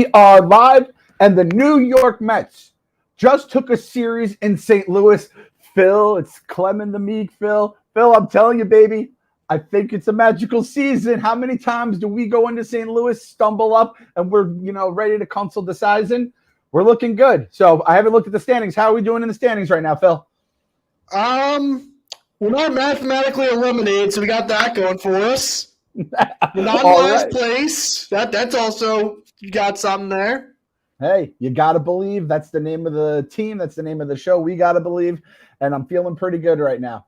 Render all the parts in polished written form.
We are live, and the New York Mets just took a series in St. Louis. Phil, it's Clem and the Meek, Phil. Phil, I'm telling you, baby, I think it's a magical season. How many times do we go into St. Louis, stumble up, and we're, ready to cancel the season? We're looking good. So I haven't looked at the standings. How are we doing in the standings right now, Phil? We're not mathematically eliminated, so we got that going for us. We're not in last place. That's also, you got something there. Hey, you got to believe. That's the name of the team. That's the name of the show. We got to believe. And I'm feeling pretty good right now.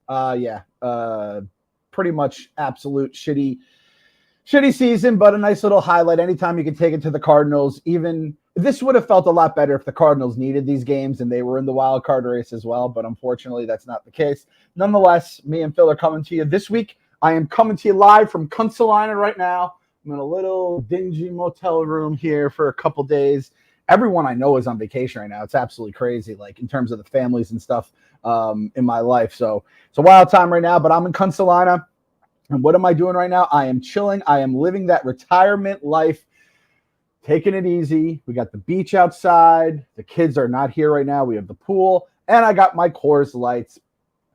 Pretty much absolute shitty season, but a nice little highlight. Anytime you can take it to the Cardinals, even this would have felt a lot better if the Cardinals needed these games and they were in the wild card race as well. But unfortunately, that's not the case. Nonetheless, me and Phil are coming to you this week. I am coming to you live from Kunsalina right now. I'm in a little dingy motel room here for a couple days. Everyone I know is on vacation right now. It's absolutely crazy, like in terms of the families and stuff in my life. So it's a wild time right now, but I'm in Kunsalina. And what am I doing right now? I am chilling. I am living that retirement life, taking it easy. We got the beach outside. The kids are not here right now. We have the pool. And I got my Coors Lights.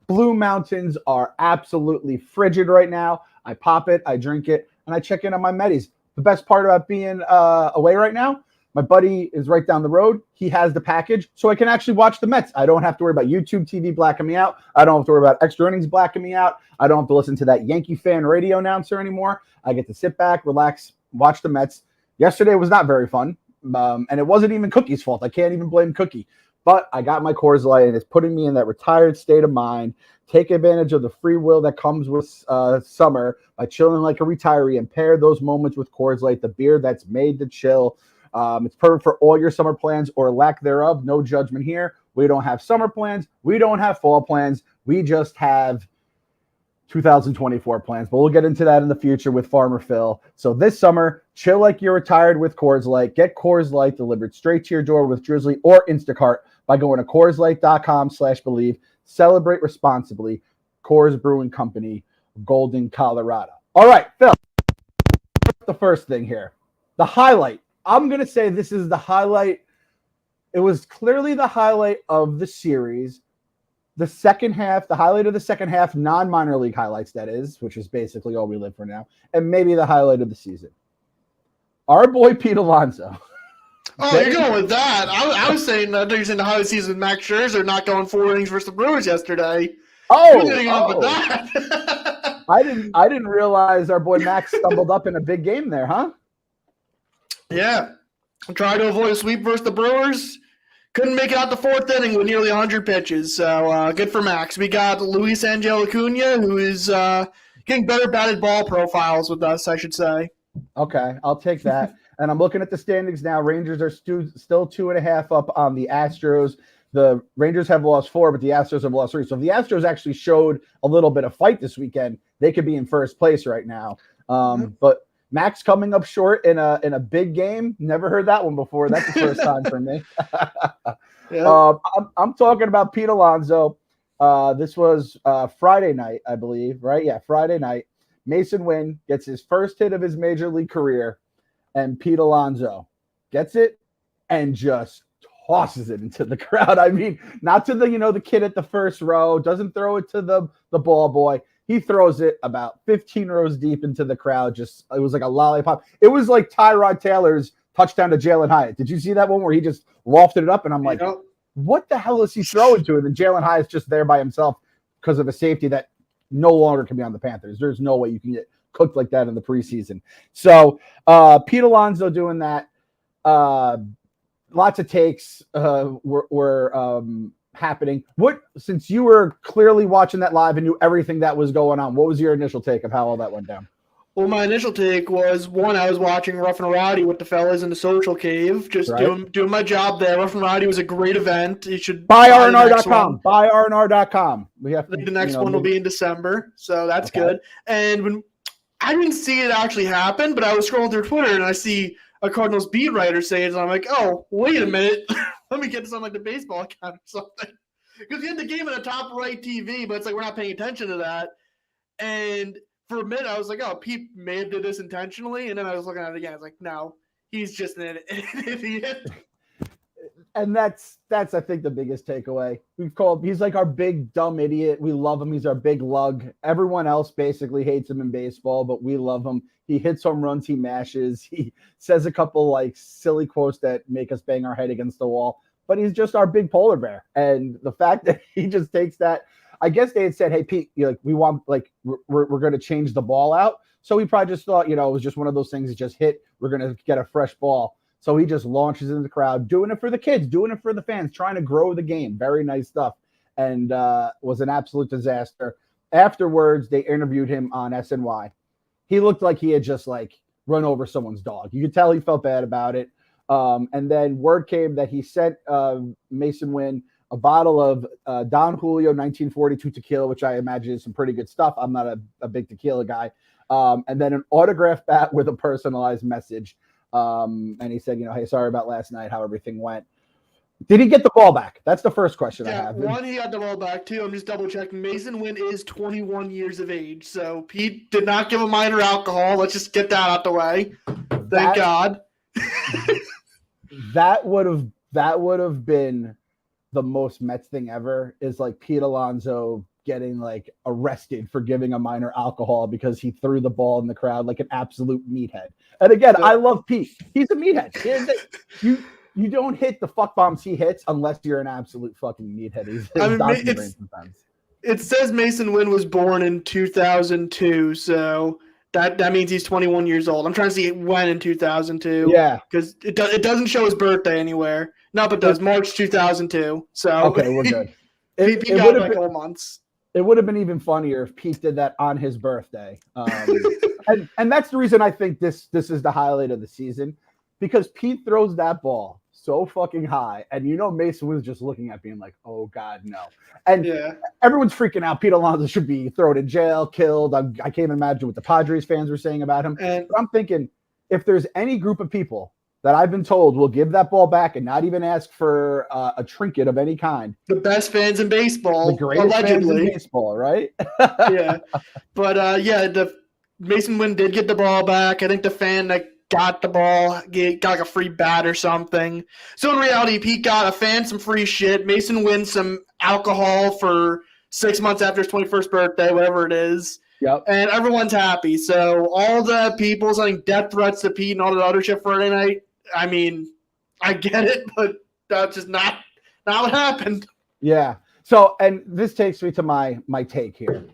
Blue Mountains are absolutely frigid right now. I pop it, I drink it, and I check in on my Metis. The best part about being away right now, my buddy is right down the road. He has the package, so I can actually watch the Mets. I don't have to worry about YouTube TV blacking me out. I don't have to worry about extra innings blacking me out. I don't have to listen to that Yankee fan radio announcer anymore. I get to sit back, relax, watch the Mets. Yesterday was not very fun, and it wasn't even Cookie's fault. I can't even blame Cookie. But I got my Coors Light, and it's putting me in that retired state of mind. Take advantage of the free will that comes with summer by chilling like a retiree and pair those moments with Coors Light, the beer that's made to chill. It's perfect for all your summer plans or lack thereof. No judgment here. We don't have summer plans. We don't have fall plans. We just have 2024 plans, but we'll get into that in the future with Farmer Phil. So this summer, chill like you're retired with Coors Light. Get Coors Light delivered straight to your door with Drizzly or Instacart by going to CoorsLight.com/believe. Celebrate responsibly. Coors Brewing Company, Golden, Colorado. All right, Phil. The first thing here, the highlight. I'm going to say this is the highlight. It was clearly the highlight of the series. The second half, the highlight of the second half, non-minor league highlights, that is, which is basically all we live for now, and maybe the highlight of the season. Our boy Pete Alonso. Oh, you're going with that. I was saying that you're saying the highlight season with Max Scherzer not going 4 innings versus the Brewers yesterday. You're getting up with that. I didn't realize our boy Max stumbled up in a big game there, huh? Yeah. Tried to avoid a sweep versus the Brewers. Couldn't make it out the fourth inning with nearly 100 pitches. So good for Max. We got Luis Angel Acuna, who is getting better batted ball profiles with us, I should say. Okay, I'll take that. And I'm looking at the standings now. Rangers are still 2.5 up on the Astros. The Rangers have lost 4, but the Astros have lost 3. So if the Astros actually showed a little bit of fight this weekend, they could be in first place right now. But Max coming up short in a big game. Never heard that one before. That's the first time for me. Yeah. I'm talking about Pete Alonso. This was Friday night, I believe, right? Yeah, Friday night. Masyn Winn gets his first hit of his major league career, and Pete Alonso gets it and just tosses it into the crowd. I mean, not to the kid at the first row, doesn't throw it to the ball boy. He throws it about 15 rows deep into the crowd. It was like a lollipop. It was like Tyrod Taylor's touchdown to Jalen Hyatt. Did you see that one where he just lofted it up? And I'm like, what the hell is he throwing to? And then Jalen Hyatt's just there by himself because of a safety that no longer can be on the Panthers. There's no way you can get cooked like that in the preseason. So Pete Alonso doing that. Lots of takes were happening. Since you were clearly watching that live and knew everything that was going on, what was your initial take of how all that went down? Well, my initial take was, one, I was watching Rough and Rowdy with the fellas in the social cave, just doing my job there. Rough and Rowdy was a great event. You should buy RNR.com. Buy RNR.com. I think the next one will be in December, so that's good. And when I didn't see it actually happen, but I was scrolling through Twitter and I see a Cardinals beat writer say it, and I'm like, oh, wait a minute. Let me get this on like the baseball account or something. Because you had the game in the top right TV, but it's like we're not paying attention to that. And for a minute, I was like, oh, Pete may have did this intentionally. And then I was looking at it again. I was like, no, he's just an idiot. And that's I think the biggest takeaway. He's like our big dumb idiot. We love him. He's our big lug. Everyone else basically hates him in baseball, but we love him. He hits home runs, he mashes. He says a couple like silly quotes that make us bang our head against the wall. But he's just our big polar bear. And the fact that he just takes that, I guess they had said, "Hey Pete, we want we're going to change the ball out." So he probably just thought, it was just one of those things that just hit. We're going to get a fresh ball. So he just launches into the crowd, doing it for the kids, doing it for the fans, trying to grow the game. Very nice stuff. And was an absolute disaster. Afterwards, they interviewed him on SNY. He looked like he had just run over someone's dog. You could tell he felt bad about it. And then word came that he sent Masyn Winn a bottle of Don Julio 1942 tequila, which I imagine is some pretty good stuff. I'm not a big tequila guy. And then an autographed bat with a personalized message. And he said, hey, sorry about last night, how everything went. Did he get the ball back? That's the first question I have. One, he got the ball back. Two, I'm just double checking. Masyn Winn is 21 years of age. So Pete did not give a minor alcohol. Let's just get that out the way. Thank God. That would have been the most Mets thing ever, is Pete Alonso getting arrested for giving a minor alcohol because he threw the ball in the crowd like an absolute meathead. And again, I love Pete. He's a meathead. You don't hit the fuck bombs he hits unless you're an absolute fucking meathead. It says Masyn Winn was born in 2002, so that means he's 21 years old. I'm trying to see when in 2002. Yeah, because it doesn't show his birthday anywhere. No, but it does. March 2002. So okay, we're good. It got a couple months. It would have been even funnier if Pete did that on his birthday. And that's the reason I think this is the highlight of the season, because Pete throws that ball so fucking high, and Masyn was just looking at being like, oh God, no. And everyone's freaking out. Pete Alonso should be thrown in jail, killed. I can't even imagine what the Padres fans were saying about him. But I'm thinking, if there's any group of people that I've been told will give that ball back and not even ask for a trinket of any kind, the best fans in baseball, the greatest allegedly. fans in baseball, right? Yeah. But the Masyn Winn did get the ball back. I think the fan that got the ball got a free bat or something. So in reality, Pete got a fan some free shit. Masyn Winn some alcohol for 6 months after his 21st birthday, whatever it is. Yep. And everyone's happy. So all the people sending death threats to Pete and all the other shit Friday night, I mean, I get it, but that's just not what happened. Yeah. So, and this takes me to my take here.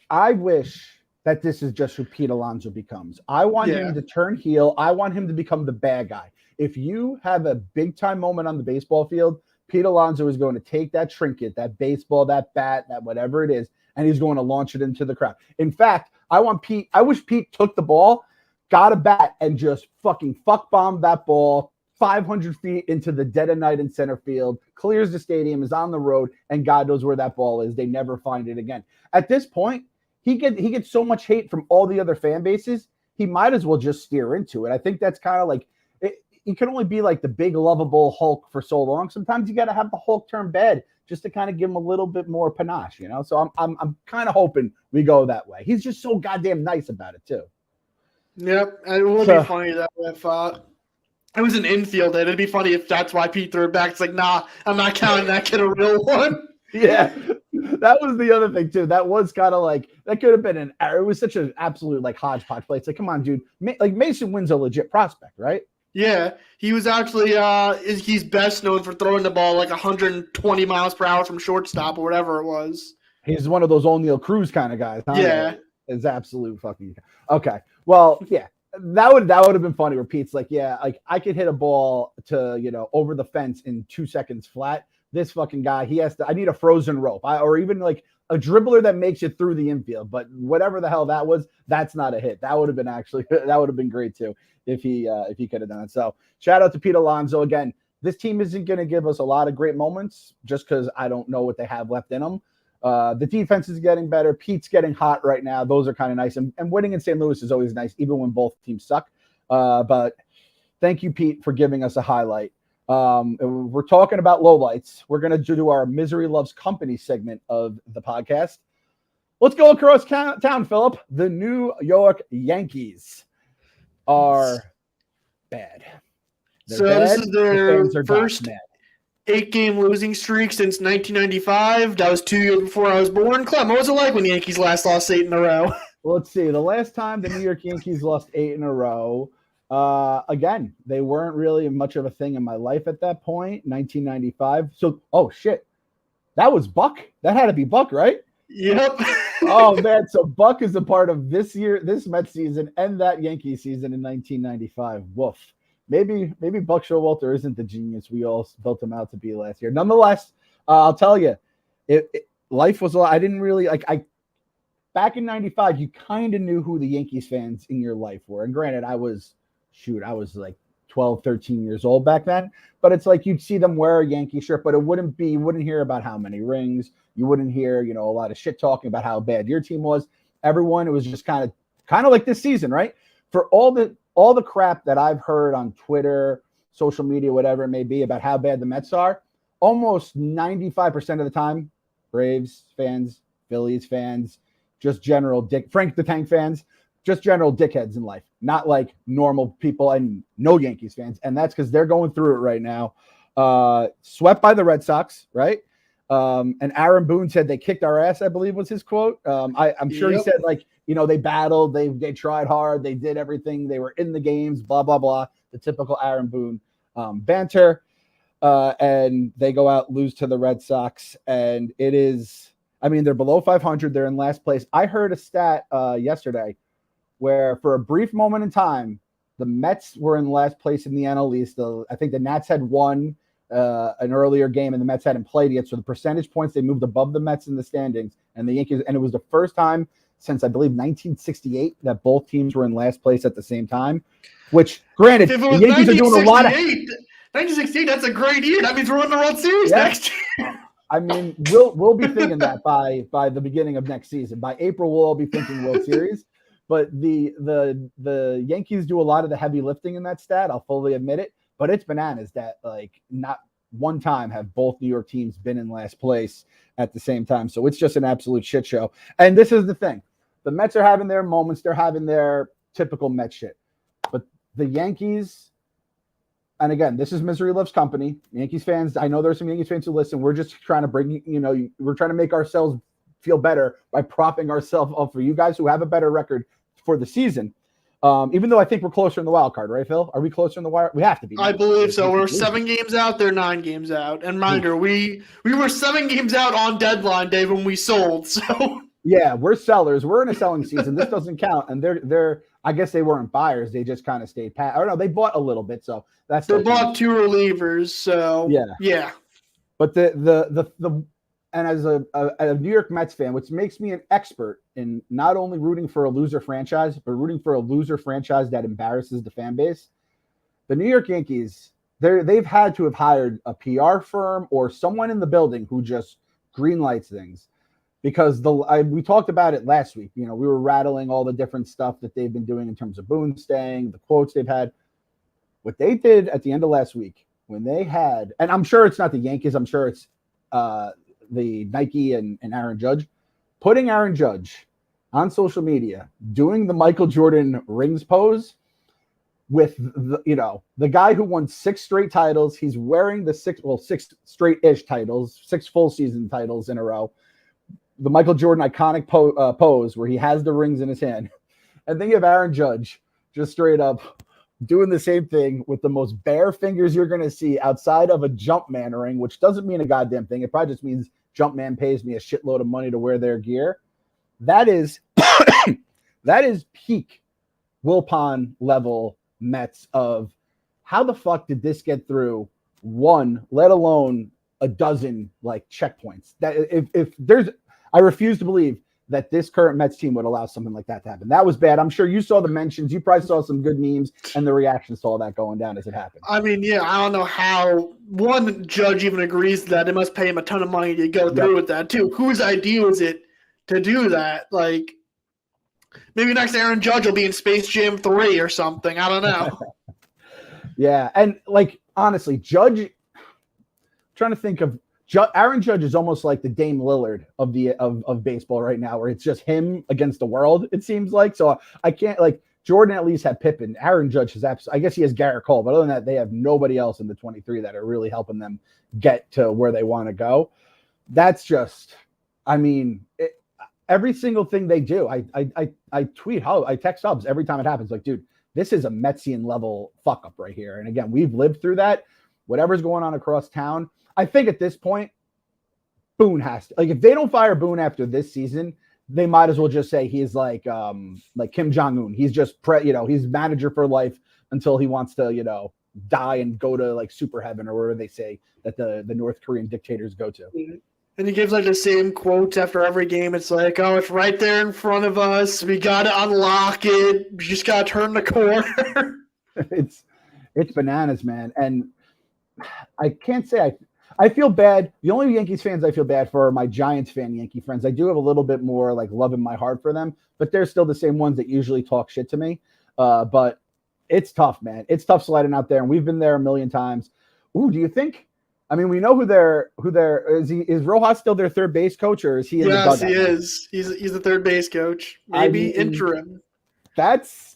I wish that this is just who Pete Alonso becomes. I want him to turn heel. I want him to become the bad guy. If you have a big time moment on the baseball field, Pete Alonso is going to take that trinket, that baseball, that bat, that whatever it is, and he's going to launch it into the crowd. In fact, I wish Pete took the ball, got a bat, and just fucking fuck bombed that ball 500 feet into the dead of night in center field, clears the stadium, is on the road, and God knows where that ball is. They never find it again. At this point, he gets so much hate from all the other fan bases, he might as well just steer into it. I think that's kind of he can only be the big lovable Hulk for so long. Sometimes you got to have the Hulk turn bad just to kind of give him a little bit more panache, So I'm kind of hoping we go that way. He's just so goddamn nice about it too. Yep, and it would be funny that if it was an infield, it'd be funny if that's why Pete threw it back. It's nah, I'm not counting that kid a real one. Yeah, that was the other thing too. That was kind of that could have been an error. It was such an absolute hodgepodge play. It's come on, dude. Masyn Winn's a legit prospect, right? Yeah, he was actually he's best known for throwing the ball 120 miles per hour from shortstop or whatever it was. He's one of those O'Neal Cruz kind of guys. Huh? Yeah, it's absolute fucking okay. Well, yeah, that would have been funny. Where Pete's I could hit a ball to over the fence in 2 seconds flat. This fucking guy, I need a frozen rope, or even a dribbler that makes it through the infield. But whatever the hell that was, that's not a hit. That would have been that would have been great too if he could have done it. So shout out to Pete Alonso again. This team isn't going to give us a lot of great moments just because I don't know what they have left in them. The defense is getting better. Pete's getting hot right now. Those are kind of nice. And winning in St. Louis is always nice, even when both teams suck. But thank you, Pete, for giving us a highlight. We're talking about lowlights. We're going to do our Misery Loves Company segment of the podcast. Let's go across town, Philip. The New York Yankees are bad. So this is their fans are first mad. 8-game losing streak since 1995. That was 2 years before I was born. Clem, what was it like when the Yankees last lost 8 in a row? Well, let's see. The last time the New York Yankees lost 8 in a row, again, they weren't really much of a thing in my life at that point, 1995. So, oh, shit. That was Buck? That had to be Buck, right? Yep. Oh, man. So Buck is a part of this Mets season and that Yankee season in 1995. Woof. Maybe Buck Showalter isn't the genius we all built him out to be last year. Nonetheless, I'll tell you, life was a lot. I didn't really back in 95, you kind of knew who the Yankees fans in your life were. And granted, I was like 12, 13 years old back then, but it's like you'd see them wear a Yankee shirt, but you wouldn't hear about how many rings. You wouldn't hear, a lot of shit talking about how bad your team was. Everyone, it was just kind of like this season, right? For all the crap that I've heard on Twitter, social media, whatever it may be, about how bad the Mets are, almost 95% of the time, Braves fans, Phillies fans, just general Frank the Tank fans, just general dickheads in life, not like normal people and no Yankees fans. And that's because they're going through it right now. Swept by the Red Sox, right? And Aaron Boone said they kicked our ass, I believe was his quote. I'm sure He said they battled, they tried hard, they did everything, they were in the games, blah, blah, blah. The typical Aaron Boone banter. And they go out, lose to the Red Sox. And it is, they're below 500. They're in last place. I heard a stat yesterday where for a brief moment in time, the Mets were in last place in the NL East. I think the Nats had won an earlier game and the Mets hadn't played yet. So the percentage points, they moved above the Mets in the standings and the Yankees. And it was the first time since I believe 1968 that both teams were in last place at the same time, which granted, the Yankees are doing a lot of 1968, that's a great year. That means we're in the World Series next year. We'll be thinking that by the beginning of next season. By April, we'll all be thinking World Series. But the Yankees do a lot of the heavy lifting in that stat. I'll fully admit it. But it's bananas that not one time have both New York teams been in last place at the same time. So it's just an absolute shit show. And this is the thing. The Mets are having their moments. They're having their typical Mets shit. But the Yankees, and again, this is Misery Loves Company. Yankees fans, I know there's some Yankees fans who listen. We're just trying to we're trying to make ourselves feel better by propping ourselves up for you guys who have a better record for the season. Even though I think we're closer in the wild card, right, Phil? Are we closer in the wild? We have to be. I believe so. We're 7 games out. They're 9 games out. And reminder, we were 7 games out on deadline day when we sold. So yeah, we're sellers. We're in a selling season. This doesn't count. And they're I guess they weren't buyers. They just kind of stayed pat. Or no, they bought a little bit. So that's they bought 2 relievers. So yeah. But and as a New York Mets fan, which makes me an expert in not only rooting for a loser franchise, but rooting for a loser franchise that embarrasses the fan base, the New York Yankees, they've had to have hired a PR firm or someone in the building who just greenlights things. Because we talked about it last week. We were rattling all the different stuff that they've been doing in terms of Boone staying, the quotes they've had. What they did at the end of last week when they had, and I'm sure it's not the Yankees, I'm sure it's the Nike and Aaron Judge, putting Aaron Judge on social media, doing the Michael Jordan rings pose with the guy who won 6 straight titles. He's wearing the 6 straight-ish titles, 6 full season titles in a row. The Michael Jordan iconic pose where he has the rings in his hand. And then you have Aaron Judge just straight up doing the same thing with the most bare fingers you're going to see outside of a Jumpman ring, which doesn't mean a goddamn thing. It probably just means Jumpman pays me a shitload of money to wear their gear. That is peak Wilpon level Mets of how the fuck did this get through one, let alone a dozen checkpoints. That if there's, I refuse to believe that this current Mets team would allow something like that to happen. That was bad. I'm sure you saw the mentions. You probably saw some good memes and the reactions to all that going down as it happened. I don't know how one Judge even agrees to that. They must pay him a ton of money to go through with that too. Whose idea was it to do that? Maybe next Aaron Judge will be in Space Jam 3 or something. I don't know. Yeah. And honestly, Judge, I'm trying to think of, Aaron Judge is almost like the Dame Lillard of baseball right now, where it's just him against the world, it seems like. So I can't Jordan at least had Pippen. Aaron Judge has I guess he has Garrett Cole, but other than that, they have nobody else in the 23 that are really helping them get to where they want to go. That's just, I mean, every single thing they do, I tweet, I text Hubs every time it happens. Like, dude, this is a Metsian level fuck up right here. And again, we've lived through that. Whatever's going on across town, I think at this point, Boone has to, like, if they don't fire Boone after this season, they might as well just say he's like Kim Jong-un. He's just he's manager for life until he wants to, die and go to like super heaven or wherever they say that the North Korean dictators go to. And he gives like the same quotes after every game. It's like, oh, it's right there in front of us. We got to unlock it. We just got to turn the corner. It's bananas, man. And I can't say I feel bad. The only Yankees fans I feel bad for are my Giants fan Yankee friends. I do have a little bit more like love in my heart for them, but they're still the same ones that usually talk shit to me. But it's tough, man. It's tough sliding out there, and we've been there a million times. Ooh, do you think? I mean, we know who they're is Rojas still their third base coach, or is he in the dugout? Yes, he is. He's the third base coach. Maybe interim. That's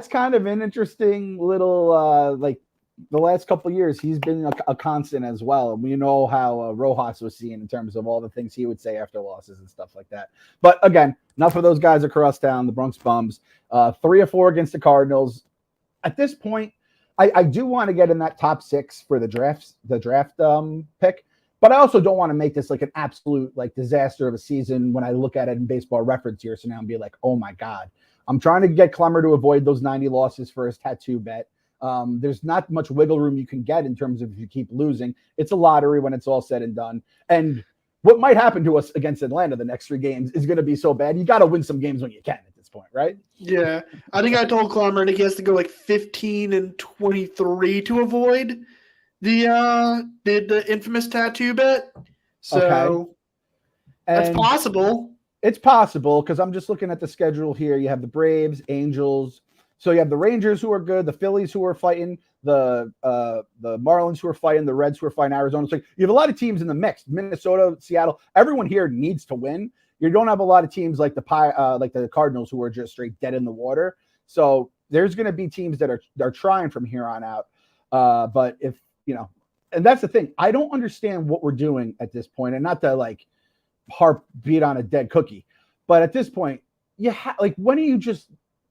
kind of an interesting little like the last couple of years, he's been a constant as well. And we know how Rojas was seen in terms of all the things he would say after losses and stuff like that. But again, enough of those guys across town, the Bronx Bums. 3 or 4 against the Cardinals. At this point, I do want to get in that top 6 for the draft pick. But I also don't want to make this like an absolute like disaster of a season when I look at it in Baseball Reference here. So now and be like, oh my God. I'm trying to get Clemmer to avoid those 90 losses for his tattoo bet. There's not much wiggle room you can get in terms of if you keep losing. It's a lottery when it's all said and done. And what might happen to us against Atlanta the next 3 games is going to be so bad. You got to win some games when you can at this point, right? Yeah. I think I told Clemmer that he has to go like 15-23 to avoid the infamous tattoo bet. So that's possible. It's possible because I'm just looking at the schedule here. You have the Braves, Angels. So you have the Rangers who are good, the Phillies who are fighting, the Marlins who are fighting, the Reds who are fighting Arizona. So you have a lot of teams in the mix. Minnesota, Seattle. Everyone here needs to win. You don't have a lot of teams like the Cardinals who are just straight dead in the water. So there's going to be teams that are trying from here on out. But if and that's the thing. I don't understand what we're doing at this point, and not to like harp beat on a dead cookie, but at this point, when do you just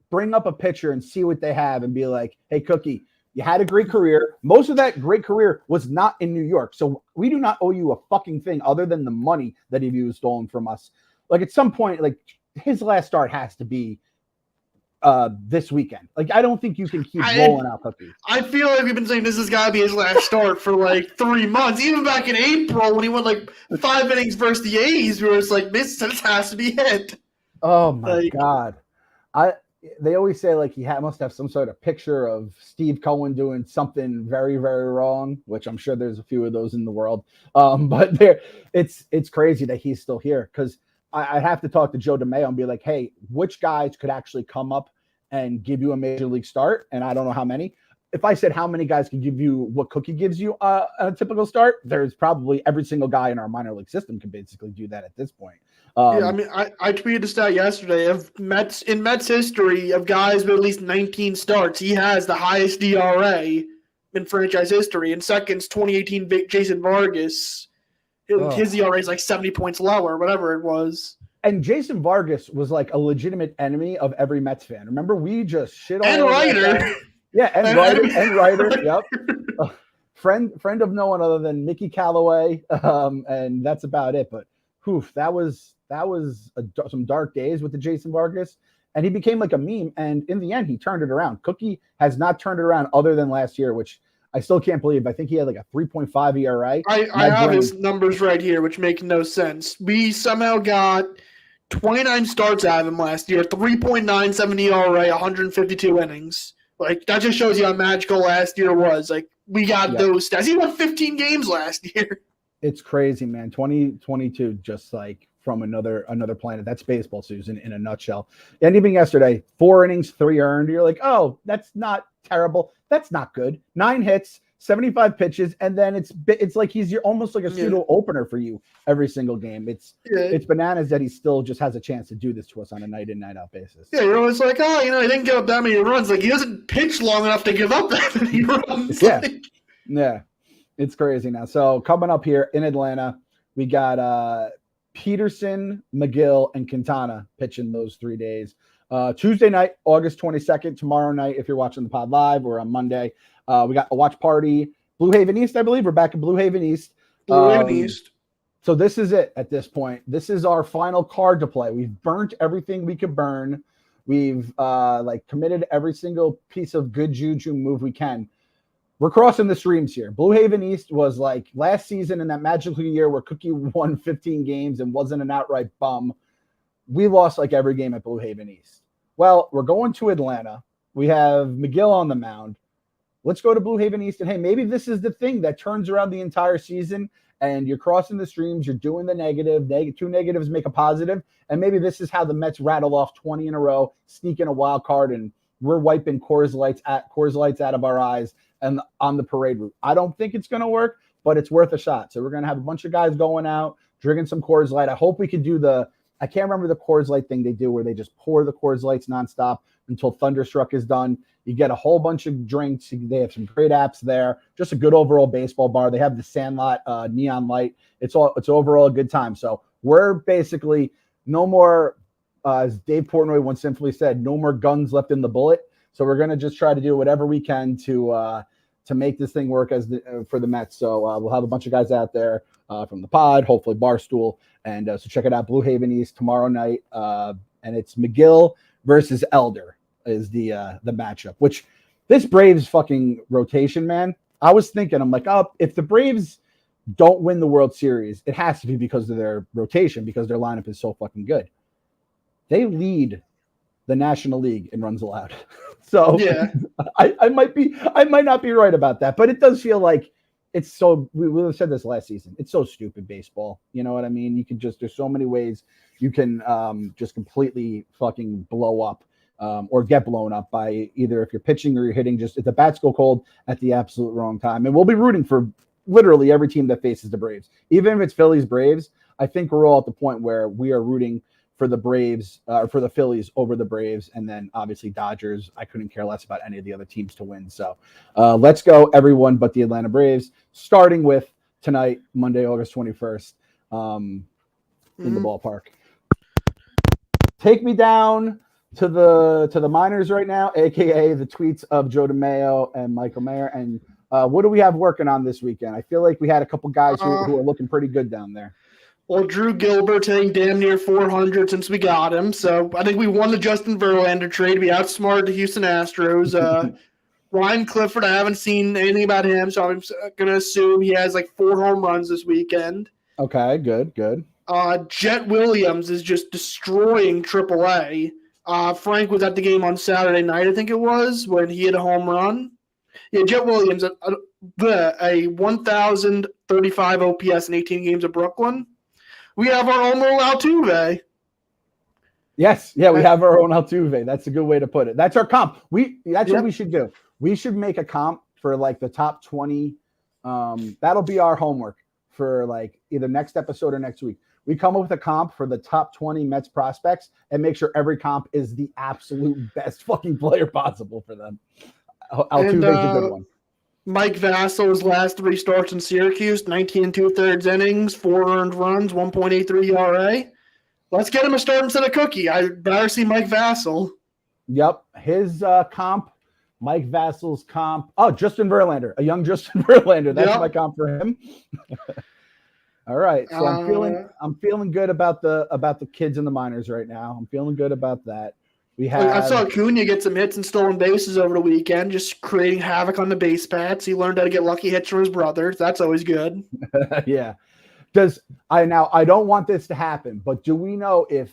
bring up a pitcher and see what they have and be like, hey, Cookie, you had a great career. Most of that great career was not in New York. So we do not owe you a fucking thing other than the money that he stolen from us. Like at some point, like his last start has to be this weekend. Like, I don't think you can keep rolling out Cookie. I feel like we've been saying this has got to be his last start for like 3 months. Even back in April when he went like 5 innings versus the A's, we were just like, this has to be it. Oh my God. They always say like he must have some sort of picture of Steve Cohen doing something very, very wrong, which I'm sure there's a few of those in the world. But it's crazy that he's still here because I have to talk to Joe DeMayo and be like, hey, which guys could actually come up and give you a major league start? And I don't know how many. If I said how many guys can give you what Cookie gives you a typical start, there's probably every single guy in our minor league system can basically do that at this point. Yeah, I mean, I tweeted this out yesterday of Mets history of guys with at least 19 starts. He has the highest ERA in franchise history. In seconds, 2018 Jason Vargas. His ERA is like 70 points lower, whatever it was. And Jason Vargas was like a legitimate enemy of every Mets fan. Remember, we just shit all and over Ryder. Yeah, and Ryder. Yep. Friend of no one other than Mickey Callaway, and that's about it. But that was some dark days with the Jason Vargas, and he became like a meme. And in the end, he turned it around. Cookie has not turned it around other than last year, which I still can't believe. I think he had like a 3.5 ERA. I have his numbers right here, which make no sense. We somehow got 29 starts out of him last year, 3.97 ERA, 152 innings. Like, that just shows you how magical last year was. Like, we got those stats. He won 15 games last year. It's crazy, man. 2022, just like from another planet. That's baseball, Susan, in a nutshell. And even yesterday, 4 innings, 3 earned. You're like, oh, that's not terrible. That's not good. 9 hits, 75 pitches, and then it's like he's almost like a pseudo opener for you every single game. It's bananas that he still just has a chance to do this to us on a night in, night out basis. Yeah, you're always like, oh, he didn't give up that many runs. Like, he doesn't pitch long enough to give up that many runs. Yeah, yeah, it's crazy now. So coming up here in Atlanta, we got Peterson, McGill, and Quintana pitching those 3 days. Tuesday night, August 22nd, tomorrow night, if you're watching the pod live, or on Monday. We got a watch party, Blue Haven East, I believe. We're back in Blue Haven East. So this is it at this point. This is our final card to play. We've burnt everything we could burn. We've committed every single piece of good juju move we can. We're crossing the streams here. Blue Haven East was like last season in that magical year where Cookie won 15 games and wasn't an outright bum. We lost like every game at Blue Haven East. Well, we're going to Atlanta. We have McGill on the mound. Let's go to Blue Haven East, and hey, maybe this is the thing that turns around the entire season, and you're crossing the streams, you're doing the negative, two negatives make a positive, and maybe this is how the Mets rattle off 20 in a row, sneak in a wild card, and we're wiping Coors Lights out of our eyes and on the parade route. I don't think it's going to work, but it's worth a shot. So we're going to have a bunch of guys going out, drinking some Coors Light. I hope we can do I can't remember the Coors Light thing they do where they just pour the Coors Lights nonstop until Thunderstruck is done. You get a whole bunch of drinks. They have some great apps there. Just a good overall baseball bar. They have the Sandlot neon light. It's overall a good time. So we're basically no more, as Dave Portnoy once simply said, no more guns left in the bullet. So we're going to just try to do whatever we can to make this thing work for the Mets. So we'll have a bunch of guys out there from the pod, hopefully Barstool. And so check it out, Blue Haven East tomorrow night. And it's McGill versus Elder is the matchup, which this Braves fucking rotation, man. I was thinking, I'm like, oh, if the Braves don't win the World Series, it has to be because of their rotation, because their lineup is so fucking good. They lead the National League in runs allowed. So yeah, I might not be right about that, but it does feel like it's so, we said this last season, it's so stupid baseball. You know what I mean? You can there's so many ways you can just completely fucking blow up or get blown up by either if you're pitching or you're hitting, just if the bats go cold at the absolute wrong time. And we'll be rooting for literally every team that faces the Braves. Even if it's Phillies Braves, I think we're all at the point where we are rooting for the Braves, for the Phillies over the Braves, and then obviously Dodgers. I couldn't care less about any of the other teams to win. So let's go, everyone but the Atlanta Braves, starting with tonight, Monday, August 21st, in the ballpark. Take me down to the minors right now, aka the tweets of Joe DeMayo and Michael Mayer. And what do we have working on this weekend? I feel like we had a couple guys who are looking pretty good down there. Well, Drew Gilbert hitting damn near 400 since we got him. So I think we won the Justin Verlander trade. We outsmarted the Houston Astros. Ryan Clifford, I haven't seen anything about him, so I'm going to assume he has like 4 home runs this weekend. Okay, good. Jet Williams is just destroying AAA. Frank was at the game on Saturday night, I think it was, when he hit a home run. Yeah, Jet Williams, a 1,035 OPS in 18 games at Brooklyn. We have our own little Altuve. Yes, yeah, we have our own Altuve. That's a good way to put it. That's our comp. What we should do. We should make a comp for like the top 20. That'll be our homework for like either next episode or next week. We come up with a comp for the top 20 Mets prospects and make sure every comp is the absolute best fucking player possible for them. Altuve's a good one. Mike Vassal's last 3 starts in Syracuse, 19 2/3 innings, 4 earned runs, 1.83 ERA. Let's get him a start instead of Cookie. I'd rather see Mike Vassal. Yep. His comp, Mike Vassal's comp. Oh, Justin Verlander, a young Justin Verlander. That's my comp for him. All right. So I'm feeling good about the kids in the minors right now. I'm feeling good about that. I saw Acuna get some hits and stolen bases over the weekend, just creating havoc on the base paths. He learned how to get lucky hits from his brother. That's always good. Yeah. I don't want this to happen, but do we know if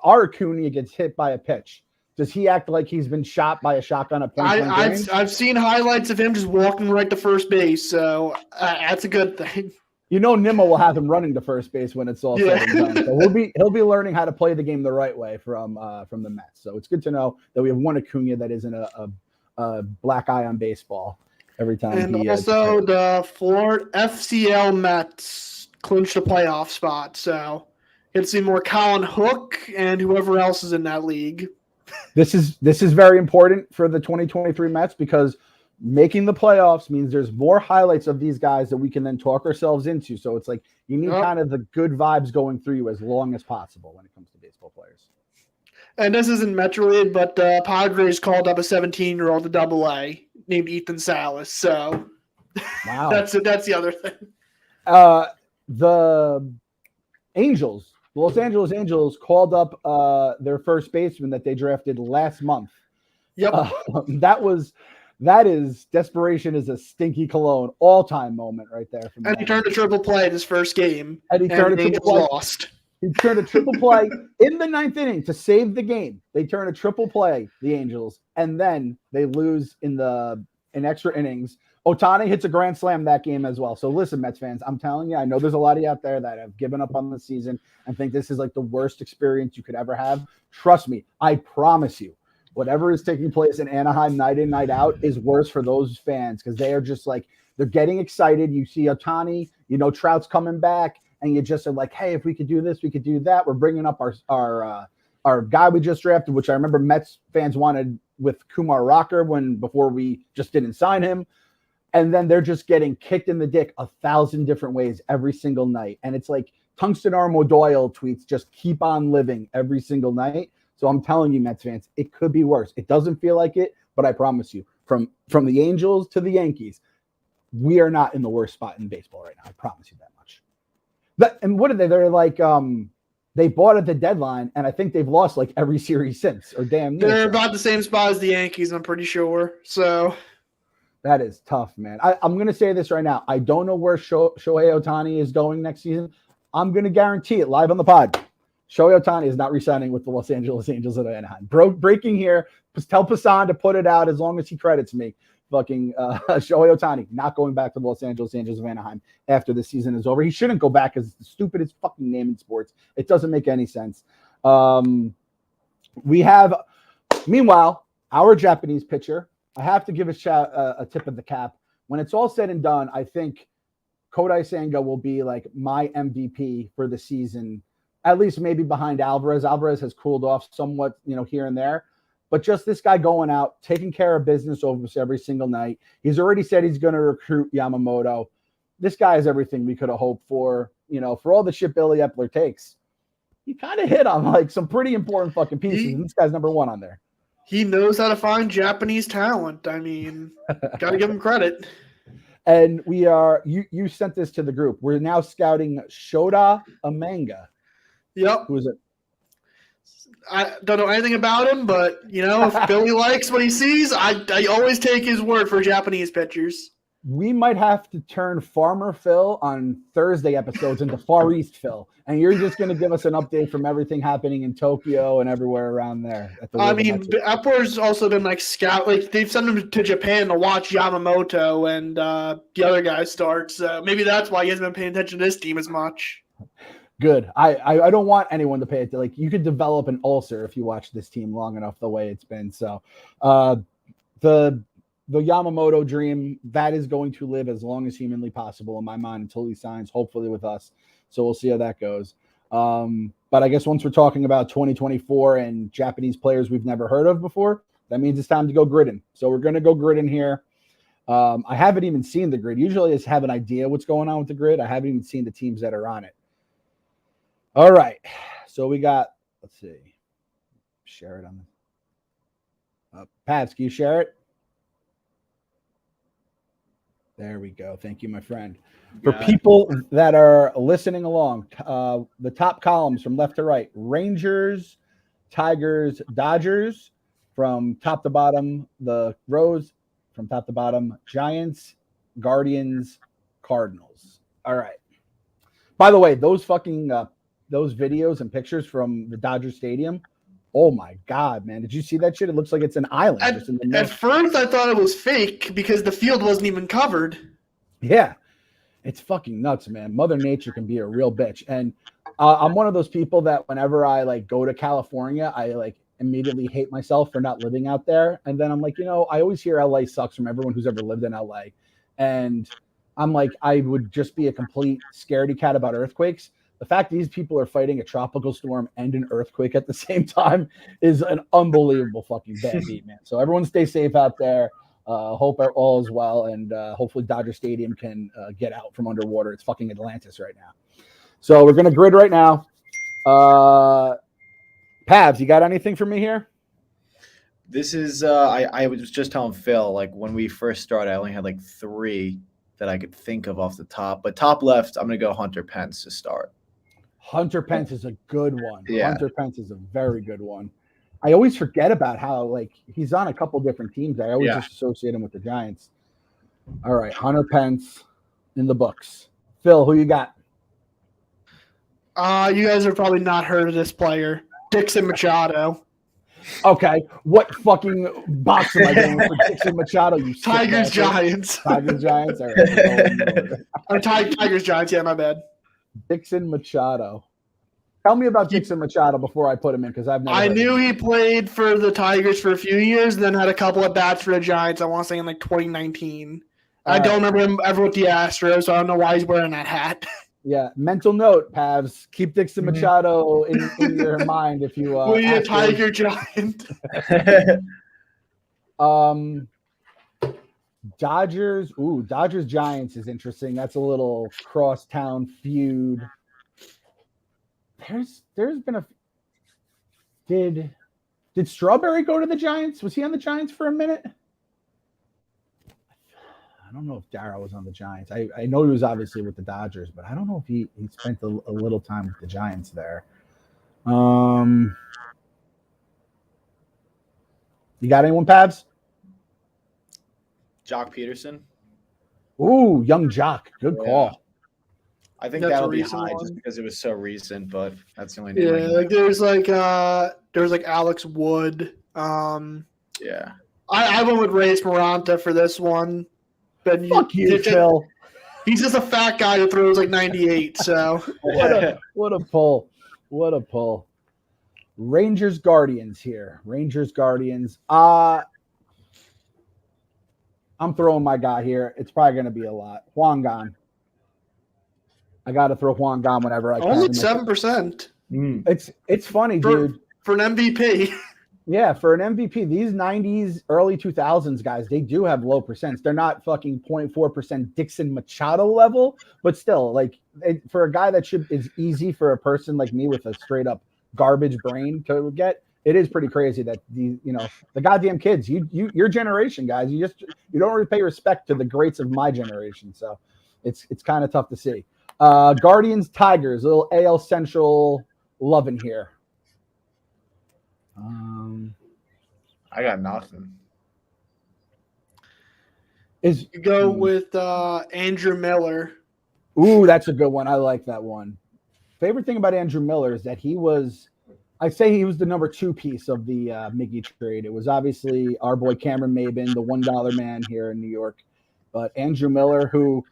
our Acuna gets hit by a pitch, does he act like he's been shot by a shotgun at point blank? I've seen highlights of him just walking right to first base, so that's a good thing. You know, Nimmo will have him running to first base when it's all said and done. So he'll be learning how to play the game the right way from the Mets. So it's good to know that we have one Acuna that isn't a black eye on baseball. every time. And also the Florida FCL Mets clinched a playoff spot. So you'll see more Colin Hook and whoever else is in that league. This is very important for the 2023 Mets because making the playoffs means there's more highlights of these guys that we can then talk ourselves into. So it's like you need kind of the good vibes going through you as long as possible when it comes to baseball players. And this isn't Mets related, but Padres called up a 17-year-old to Double-A named Ethan Salas. So wow, that's the other thing. The Angels, the Los Angeles Angels, called up their first baseman that they drafted last month. Yep, that is desperation is a stinky cologne all-time moment right there. And he turned a triple play in his first game, and the Angels lost. He turned a triple play in the ninth inning to save the game. They turn a triple play, the Angels, and then they lose in extra innings. Ohtani hits a grand slam that game as well. So listen, Mets fans, I'm telling you, I know there's a lot of you out there that have given up on the season and think this is like the worst experience you could ever have. Trust me, I promise you, whatever is taking place in Anaheim night in, night out is worse for those fans because they are just like, they're getting excited. You see Ohtani, Trout's coming back, and you just are like, hey, if we could do this, we could do that. We're bringing up our guy we just drafted, which I remember Mets fans wanted with Kumar Rocker before we just didn't sign him. And then they're just getting kicked in the dick 1,000 different ways every single night. And it's like Tungsten Arm O'Doyle tweets just keep on living every single night. So I'm telling you, Mets fans, it could be worse. It doesn't feel like it, but I promise you, from the Angels to the Yankees, we are not in the worst spot in baseball right now. I promise you that much. And what are they? They're like, they bought at the deadline, and I think they've lost like every series since, or damn near. They're about the same spot as the Yankees, I'm pretty sure. So that is tough, man. I'm going to say this right now. I don't know where Shohei Ohtani is going next season. I'm going to guarantee it live on the pod. Shohei Ohtani is not re-signing with the Los Angeles Angels at Anaheim. Breaking here. Tell Passan to put it out as long as he credits me. Fucking Shohei Ohtani not going back to the Los Angeles Angels of Anaheim after the season is over. He shouldn't go back because it's the stupidest fucking name in sports. It doesn't make any sense. We have, meanwhile, our Japanese pitcher. I have to give a tip of the cap. When it's all said and done, I think Kodai Senga will be like my MVP for the season, at least maybe behind Alvarez. Alvarez has cooled off somewhat, here and there. But just this guy going out, taking care of business almost every single night. He's already said he's going to recruit Yamamoto. This guy is everything we could have hoped for. For all the shit Billy Epler takes, he kind of hit on like some pretty important fucking pieces. And this guy's number one on there. He knows how to find Japanese talent. I mean, got to give him credit. And we are, you sent this to the group. We're now scouting Shota Amanga. Yep. Who is it? I don't know anything about him, but, if Billy likes what he sees, I always take his word for Japanese pitchers. We might have to turn Farmer Phil on Thursday episodes into Far East Phil. And you're just going to give us an update from everything happening in Tokyo and everywhere around there. I mean, Epler's also been scout. They've sent him to Japan to watch Yamamoto and the other guys start. So maybe that's why he hasn't been paying attention to this team as much. Good. I don't want anyone to pay it. You could develop an ulcer if you watch this team long enough the way it's been. So the Yamamoto dream, that is going to live as long as humanly possible in my mind until he signs, hopefully with us. So we'll see how that goes. But I guess once we're talking about 2024 and Japanese players we've never heard of before, that means it's time to go gridding. So we're going to go gridding here. I haven't even seen the grid. Usually I just have an idea what's going on with the grid. I haven't even seen the teams that are on it. All right. So we got, let's see. Share it on the Pats, can you share it? There we go. Thank you, my friend. For people that are listening along, the top columns from left to right, Rangers, Tigers, Dodgers. From top to bottom, the rows. From top to bottom, Giants, Guardians, Cardinals. All right. By the way, those fucking those videos and pictures from the Dodger Stadium, oh my God, man. Did you see that shit? It looks like it's an island. At first, I thought it was fake because the field wasn't even covered. Yeah. It's fucking nuts, man. Mother Nature can be a real bitch. And I'm one of those people that whenever I go to California, immediately hate myself for not living out there. And then I'm like, I always hear LA sucks from everyone who's ever lived in LA. And I'm like, I would just be a complete scaredy cat about earthquakes. The fact these people are fighting a tropical storm and an earthquake at the same time is an unbelievable fucking bad beat, man. So everyone stay safe out there. Hope all is well. And hopefully Dodger Stadium can get out from underwater. It's fucking Atlantis right now. So we're going to grid right now. Pabs, you got anything for me here? This is I was just telling Phil, like when we first started, I only had like 3 that I could think of off the top. But top left, I'm gonna go Hunter Pence to start. Hunter Pence is a good one. Yeah. Hunter Pence is a very good one. I always forget about how like he's on a couple different teams. I always just associate him with the Giants. All right, Hunter Pence in the books. Phil, who you got? You guys have probably not heard of this player, Dixon Machado. Okay, what fucking box am I going for Dixon Machado? You Tigers Giants. Tigers Giants. All right. Or Tigers Giants. Yeah, my bad. Dixon Machado. Tell me about Dixon Machado before I put him in because I've never. I knew he played for the Tigers for a few years, and then had a couple of bats for the Giants. I want to say in like 2019. I don't remember him ever with the Astros, so I don't know why he's wearing that hat. Yeah, mental note, Pavs. Keep Dixon Machado in your mind if you. Will you a Tiger Giant? Dodgers. Ooh, Dodgers Giants is interesting. That's a little crosstown feud. There's been a. Did Strawberry go to the Giants? Was he on the Giants for a minute? I don't know if Darryl was on the Giants. I know he was obviously with the Dodgers, but I don't know if he spent a little time with the Giants there. You got anyone, Pabs? Jock Peterson. Ooh, young Jock. Good call. I think that'll be high just because it was so recent, but that's the only name. Yeah, like there's like Alex Wood. Yeah. I went with Reyes Moranta for this one. But Fuck you, Phil. He's just a fat guy who throws like 98. So what a pull. What a pull. Rangers Guardians here. Rangers Guardians. I'm throwing my guy here. It's probably going to be a lot. Juan Gan. I got to throw Juan Gan whenever I can. Only 7%. It's funny, dude. For an MVP. Yeah, for an MVP, these 90s, early 2000s guys, they do have low percents. They're not fucking 0.4% Dixon Machado level, but still, like for a guy that is easy for a person like me with a straight up garbage brain to get, it is pretty crazy that the goddamn kids, your generation guys, you don't really pay respect to the greats of my generation. So it's kind of tough to see. Guardians Tigers, a little AL Central loving here. I got nothing. You go with Andrew Miller. Ooh, that's a good one. I like that one. Favorite thing about Andrew Miller is that I'd say he was the number 2 piece of the Miggy trade. It was obviously our boy Cameron Maybin, the $1 man here in New York. But Andrew Miller, who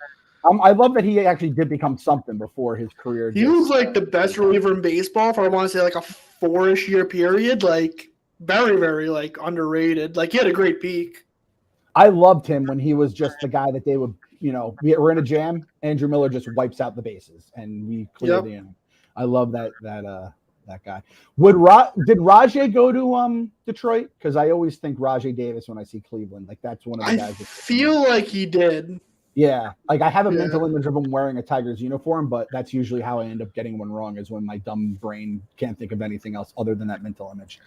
I love that he actually did become something before his career. He was like the best reliever in baseball for I want to say like a 4-ish year period. Like very, very like underrated. Like he had a great peak. I loved him when he was just the guy that they would, we're in a jam. Andrew Miller just wipes out the bases and we clear the inning. I love that guy. Did Rajay go to Detroit? Because I always think Rajay Davis when I see Cleveland. Like that's one of the guys. I feel like he did. Yeah, like I have a mental image of him wearing a Tigers uniform, but that's usually how I end up getting one wrong is when my dumb brain can't think of anything else other than that mental image.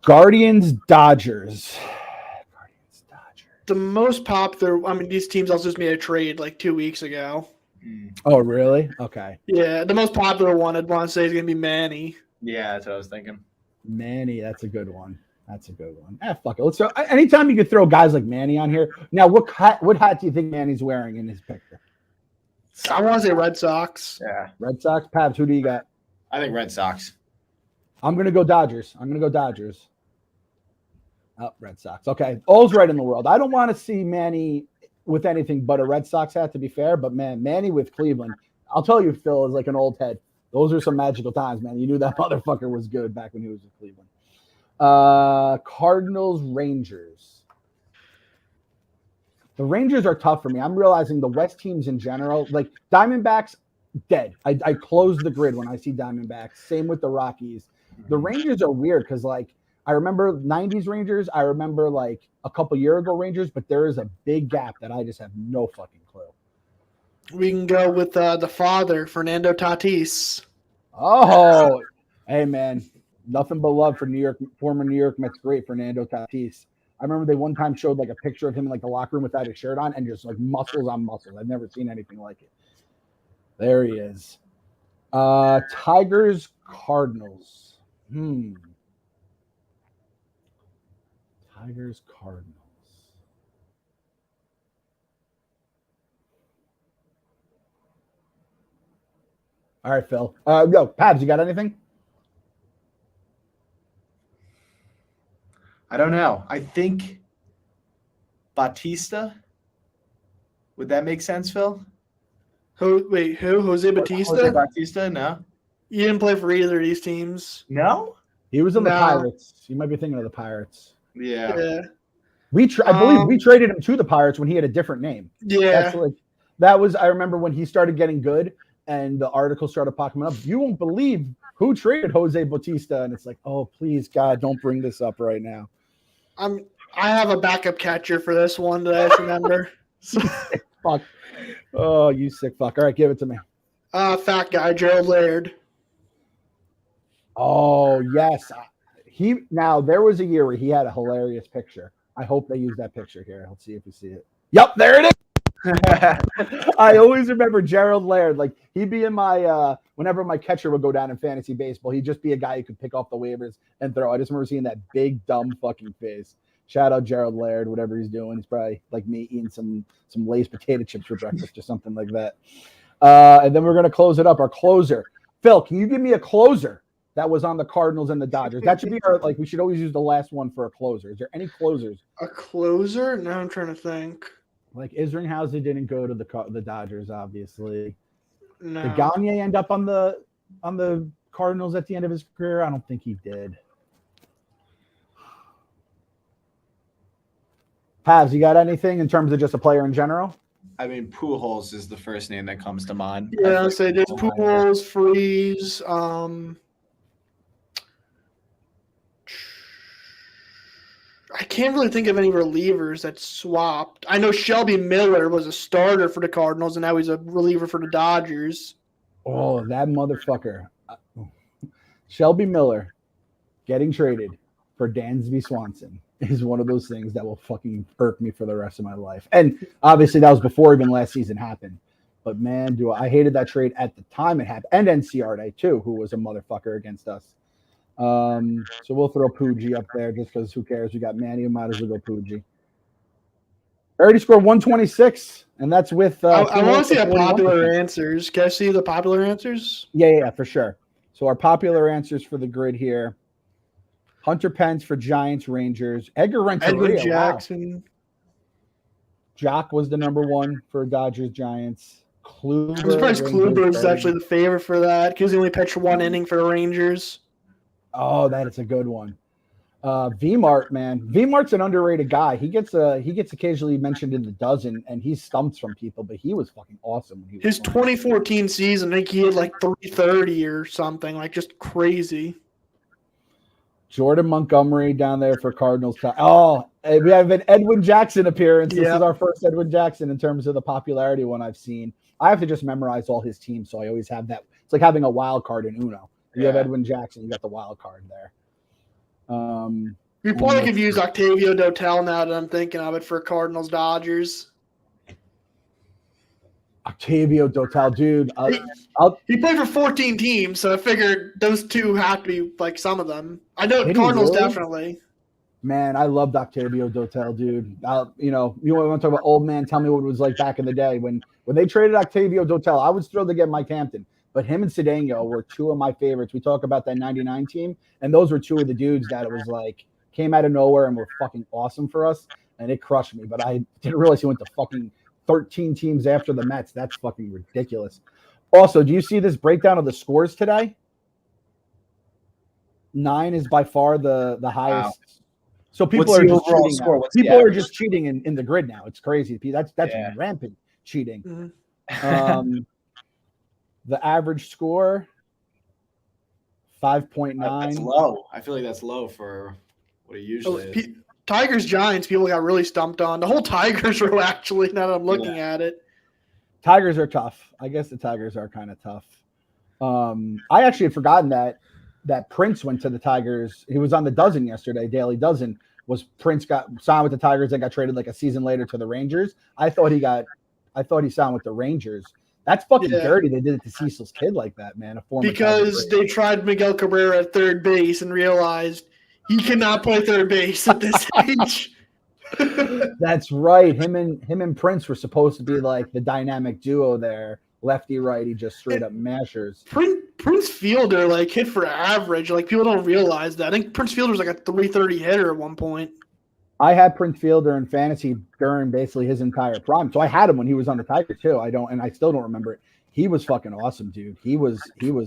Guardians Dodgers. The most popular, these teams also just made a trade like 2 weeks ago. Oh, really? Okay. Yeah, the most popular one I'd want to say is going to be Manny. Yeah, that's what I was thinking. Manny, that's a good one. Fuck it. Let's throw. Anytime you could throw guys like Manny on here. Now, what hat do you think Manny's wearing in his picture? I want to say Red Sox. Yeah. Red Sox. Pabs, who do you got? I think Red Sox. I'm going to go Dodgers. Oh, Red Sox. Okay. All's right in the world. I don't want to see Manny with anything but a Red Sox hat, to be fair. But, man, Manny with Cleveland, I'll tell you, Phil, is like an old head. Those are some magical times, man. You knew that motherfucker was good back when he was with Cleveland. Cardinals, Rangers. The Rangers are tough for me. I'm realizing the West teams in general, like Diamondbacks, dead. I close the grid when I see Diamondbacks. Same with the Rockies. The Rangers are weird because, like, I remember 90s Rangers. I remember, like, a couple year ago Rangers, but there is a big gap that I just have no fucking clue. We can go with the father, Fernando Tatis. Oh, hey, man. Nothing but love for former New York Mets great Fernando Tatis. I remember they one time showed, like, a picture of him in, like, the locker room without his shirt on and just, like, muscles on muscles. I've never seen anything like it. There he is. Tigers, Cardinals. Tigers, Cardinals. All right, Phil. Yo, Pabs, you got anything? I don't know. I think Batista. Would that make sense, Phil? Wait, who? Jose Batista? Jose Batista? No. You didn't play for either of these teams. No? He was in the No. Pirates. You might be thinking of the Pirates. Yeah. I believe we traded him to the Pirates when he had a different name. Yeah. That was I remember when he started getting good and the articles started popping up. You won't believe who traded Jose Bautista, and it's like, oh, please, God, don't bring this up right now. I have a backup catcher for this one that I just remember. Fuck. Oh, you sick fuck. All right, give it to me. Fat guy, Gerald Laird. Oh, yes. Now, there was a year where he had a hilarious picture. I hope they use that picture here. Let's see if we see it. Yep, there it is. I always remember Gerald Laird. Like, he'd be in my whenever my catcher would go down in fantasy baseball, he'd just be a guy who could pick off the waivers and throw. I just remember seeing that big, dumb fucking face. Shout out Gerald Laird, whatever he's doing. He's probably like me eating some Lay's potato chips for breakfast or something like that. And then we're going to close it up. Our closer. Phil, can you give me a closer that was on the Cardinals and the Dodgers? That should be our, like, we should always use the last one for a closer. Is there any closers? A closer? No, I'm trying to think. Like, Isringhausen didn't go to the Dodgers, obviously. No. Did Gagne end up on the Cardinals at the end of his career? I don't think he did. Pavs, you got anything in terms of just a player in general? I mean, Pujols is the first name that comes to mind. Yeah, I'd say there's Pujols, Freeze. I can't really think of any relievers that swapped. I know Shelby Miller was a starter for the Cardinals, and now he's a reliever for the Dodgers. Oh, that motherfucker. Shelby Miller getting traded for Dansby Swanson is one of those things that will fucking irk me for the rest of my life. And obviously that was before even last season happened. But man, I hated that trade at the time it happened. And NCR too, who was a motherfucker against us. So we'll throw Poogie up there just because who cares? We got Manny, might as well go Poogie. Already scored 126, and that's with. I want to see the popular answers. Can I see the popular answers? Yeah, for sure. So our popular answers for the grid here: Hunter Pence for Giants, Rangers, Edgar Renteria. Edwin Jackson. Wow. Jock was the number one for Dodgers, Giants. Kluber. I'm surprised Kluber is actually the favorite for that because he only pitched one inning for the Rangers. Oh, that is a good one. V-Mart, man. V-Mart's an underrated guy. He gets occasionally mentioned in the dozen, and he stumps from people, but he was fucking awesome. When he was His 2014 season, I think he had like 330 or something, like just crazy. Jordan Montgomery down there for Cardinals. Oh, we have an Edwin Jackson appearance. This is our first Edwin Jackson in terms of the popularity one I've seen. I have to just memorize all his teams, so I always have that. It's like having a wild card in Uno. You have Edwin Jackson, you got the wild card there. You probably could use Octavio Dotel now that I'm thinking of it for Cardinals Dodgers. Octavio Dotel, dude. He played for 14 teams, so I figured those two have to be like some of them. I know Cardinals definitely. Man, I loved Octavio Dotel, dude. You want to talk about old man? Tell me what it was like back in the day when they traded Octavio Dotel. I was thrilled to get Mike Hampton. But him and Cedeno were two of my favorites. We talk about that 99 team, and those were two of the dudes that it was like came out of nowhere and were fucking awesome for us, and it crushed me. But I didn't realize he went to fucking 13 teams after the Mets. That's fucking ridiculous. Also, do you see this breakdown of the scores today? 9 is by far the highest. Wow. So people What's are the just overall cheating. score? Now. What's the People are average? just cheating in the grid now. It's crazy. That's Yeah. rampant cheating. Mhm. The average score 5.9. That's low. I feel like that's low for what it usually is. Tigers Giants, people got really stumped on. The whole Tigers row, actually, now that I'm looking at it. Tigers are tough. I guess the Tigers are kind of tough. I actually had forgotten that Prince went to the Tigers. He was on the dozen yesterday, Daily Dozen. Was Prince got signed with the Tigers and got traded like a season later to the Rangers? I thought he signed with the Rangers. That's fucking dirty. They did it to Cecil's kid like that, man. Because they tried Miguel Cabrera at third base and realized he cannot play third base at this age. That's right. Him and Prince were supposed to be like the dynamic duo there. Lefty righty, just straight up mashers. Prince Fielder like hit for average. Like people don't realize that. I think Prince Fielder was like a 330 hitter at one point. I had Prince Fielder in fantasy during basically his entire prime. So I had him when he was on the Tigers too. I still don't remember it. He was fucking awesome, dude. He was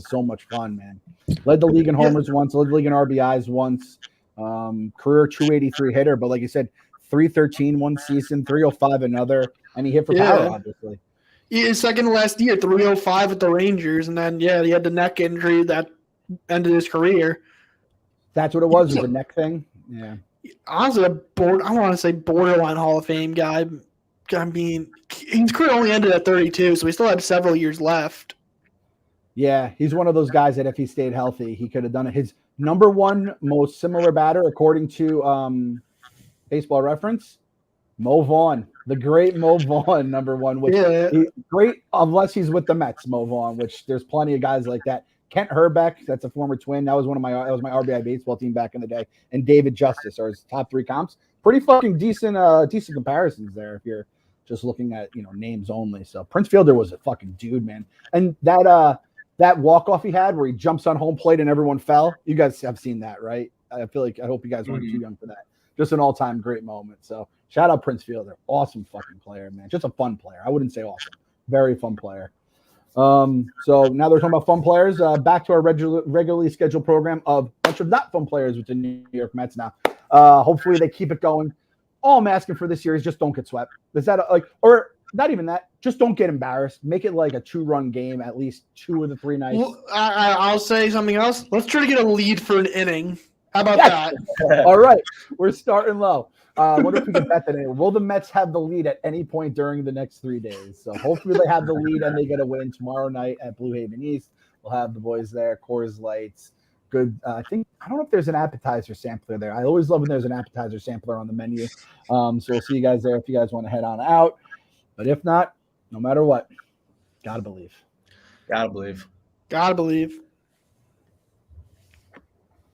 so much fun, man. Led the league in homers once, led the league in RBIs once. Career 283 hitter, but like you said, 313 one season, 305 another, and he hit for power, obviously. His second to last year, 305 at the Rangers, and then he had the neck injury that ended his career. That's what it was. It was a neck thing. Yeah. Honestly, I want to say borderline Hall of Fame guy. I mean, his career only ended at 32, so he still had several years left. Yeah, he's one of those guys that if he stayed healthy, he could have done it. His number one most similar batter, according to Baseball Reference, Mo Vaughn, the great Mo Vaughn, number one. Which great unless he's with the Mets, Mo Vaughn. Which there's plenty of guys like that. Kent Herbeck, that's a former Twin. That was my RBI baseball team back in the day. And David Justice are his top 3 comps. Pretty fucking decent comparisons there if you're just looking at names only. So Prince Fielder was a fucking dude, man. And that walk-off he had where he jumps on home plate and everyone fell. You guys have seen that, right? I hope you guys weren't too young for that. Just an all-time great moment. So shout out Prince Fielder. Awesome fucking player, man. Just a fun player. I wouldn't say awesome. Very fun player. So now they're talking about fun players. Back to our regularly scheduled program of a bunch of not fun players with the New York Mets now. Hopefully they keep it going. All I'm asking for this year is just don't get swept. Is that or not even that? Just don't get embarrassed. Make it like a 2-run game at least 2 of the 3 nights. Well, I'll say something else. Let's try to get a lead for an inning. How about that? All right, we're starting low. I wonder if we can bet that in. Will the Mets have the lead at any point during the next 3 days? So hopefully they have the lead and they get a win tomorrow night at Blue Haven East. We'll have the boys there, Coors Lights. Good. I don't know if there's an appetizer sampler there. I always love when there's an appetizer sampler on the menu. So we'll see you guys there if you guys want to head on out. But if not, no matter what, gotta believe. Gotta believe. Gotta believe.